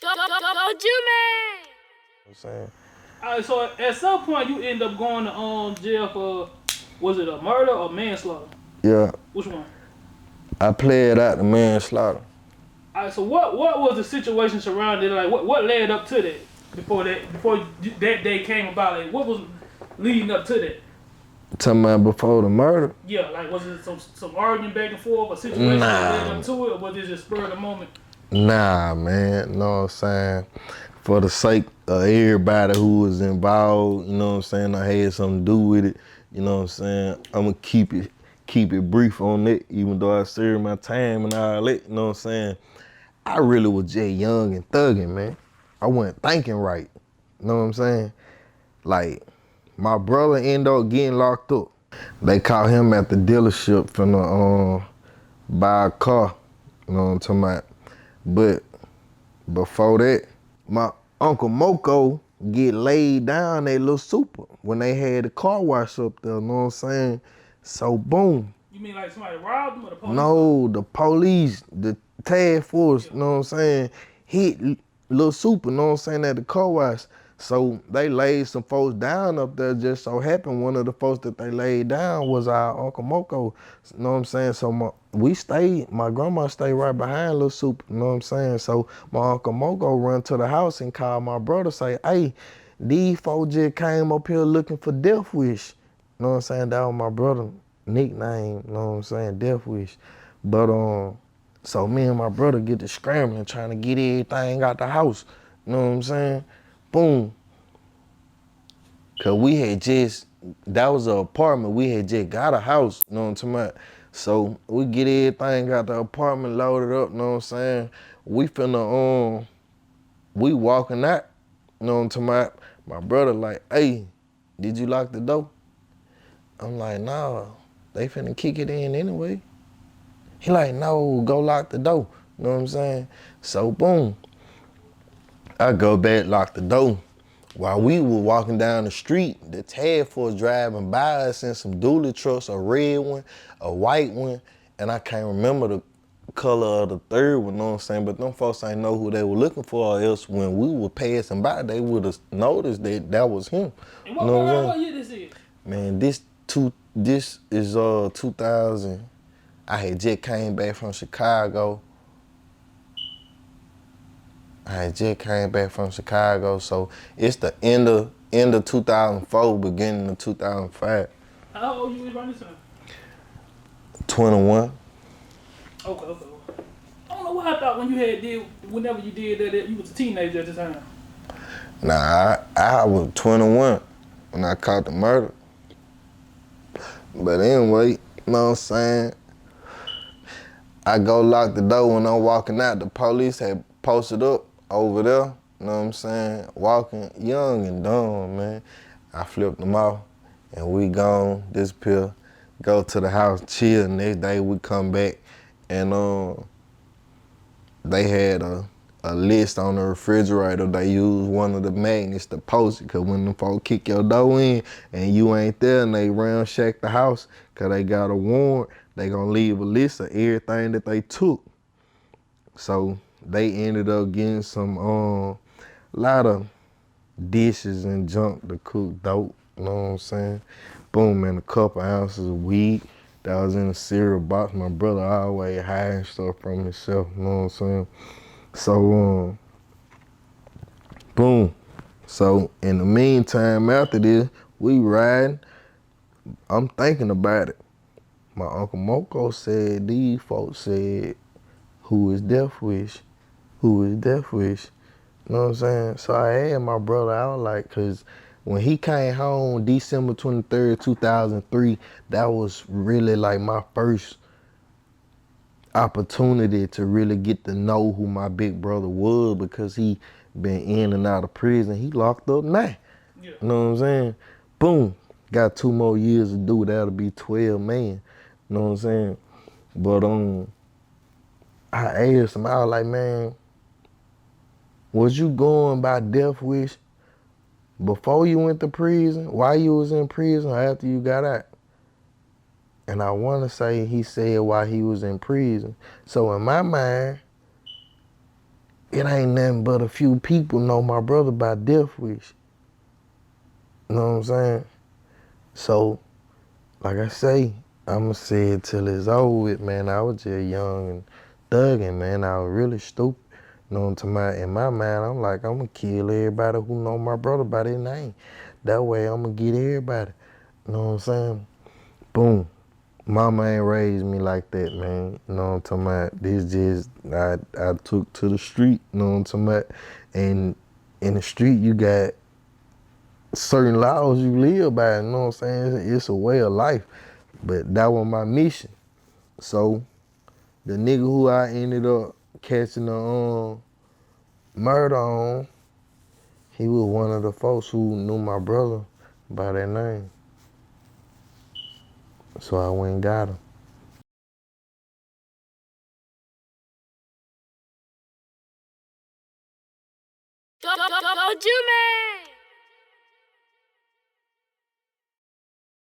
Go, Jimmy! I'm saying? Alright, so at some point you end up going to jail for, was it a murder or manslaughter? Yeah, Which one? I played out the manslaughter. Alright, so what was the situation surrounding it? Like what led up to that before that day came about? Like what was leading up to that? Talking about before the murder? Yeah, like was it some arguing back and forth, a situation that led up to it, or was it just spur of the moment? Nah, man, know what I'm saying? For the sake of everybody who was involved, you know what I'm saying, I had something to do with it, you know what I'm saying? I'ma keep it brief on it, even though I served my time and all that, you know what I'm saying? I really was just young and thugging, man. I wasn't thinking right, you know what I'm saying? Like, my brother ended up getting locked up. They caught him at the dealership finna buy a car, you know what I'm talking about? But before that, my Uncle Moko get laid down at Little Super when they had the car wash up there, you know what I'm saying? So boom. You mean like somebody robbed him or the police? No, the police, the task force, Yeah. you know what I'm saying, hit Little Super, you know what I'm saying, at the car wash. So they laid some folks down up there. Just so happened one of the folks that they laid down was our Uncle Moko. You know what I'm saying? So my grandma stayed right behind Little Super, you know what I'm saying? So my Uncle Moko run to the house and called my brother, say, hey, these folks just came up here looking for Death Wish. You know what I'm saying? That was my brother nickname, you know what I'm saying, Death Wish. But so me and my brother get to scrambling, trying to get everything out the house. You know what I'm saying? Boom. Cause that was an apartment, we had just got a house, you know what I'm talking about? So we get everything out the apartment loaded up, you know what I'm saying? We finna, we walking out, you know what I'm talking about? My brother like, hey, did you lock the door? I'm like, nah, they finna kick it in anyway. He like, no, go lock the door, you know what I'm saying? So boom, I go back, lock the door. While we were walking down the street, the task force driving by us in some dually trucks, a red one, a white one, and I can't remember the color of the third one, you know what I'm saying? But them folks ain't know who they were looking for, or else when we were passing by, they would have noticed that was him. And You know what I'm saying? what year this is? Man, this is 2000. I had just came back from Chicago. So it's the end of 2004, beginning of 2005. How old you was around this time? 21. Okay. I don't know why I thought whenever you did that you was a teenager at the time. Nah, I was 21 when I caught the murder. But anyway, you know what I'm saying? I go lock the door when I'm walking out. The police had posted up over there, you know what I'm saying? Walking young and dumb, man. I flipped them off and we gone, disappear, go to the house, chill. Next day we come back and they had a list on the refrigerator. They used one of the magnets to post it, cause when them folks kick your door in and you ain't there and they ransack the house, cause they got a warrant, they gonna leave a list of everything that they took. So they ended up getting some lot of dishes and junk to cook dope, you know what I'm saying? Boom, and a couple ounces of weed that was in a cereal box. My brother always hiding stuff from himself, you know what I'm saying? So boom. So in the meantime, after this, we riding. I'm thinking about it. My Uncle Moko said, these folks said, who is Death Wish? Who is Death Wish? You know what I'm saying? So I had my brother out, like, cause when he came home December 23rd, 2003, that was really like my first opportunity to really get to know who my big brother was, because he been in and out of prison. He locked up now. Yeah. You know what I'm saying? Boom. Got 2 more years to do. That'll be 12 man. You know what I'm saying? But I asked him, I was like, man, was you going by Death Wish before you went to prison, while you was in prison, or after you got out? And I want to say he said while he was in prison. So in my mind, it ain't nothing but a few people know my brother by death wish. You know what I'm saying? So, like I say, I'ma say it till it's over with, man. I was just young and thugging, man. I was really stupid. You know what I'm talking about? In my mind, I'm like, I'm gonna kill everybody who know my brother by their name. That way, I'm gonna get everybody. You know what I'm saying? Boom. Mama ain't raised me like that, man. You know what I'm talking about? This just, I took to the street, you know what I'm talking about? And in the street, you got certain laws you live by, you know what I'm saying? It's a way of life. But that was my mission. So, the nigga who I ended up catching the murder on, he was one of the folks who knew my brother by that name. So I went and got him. Go Jimmy!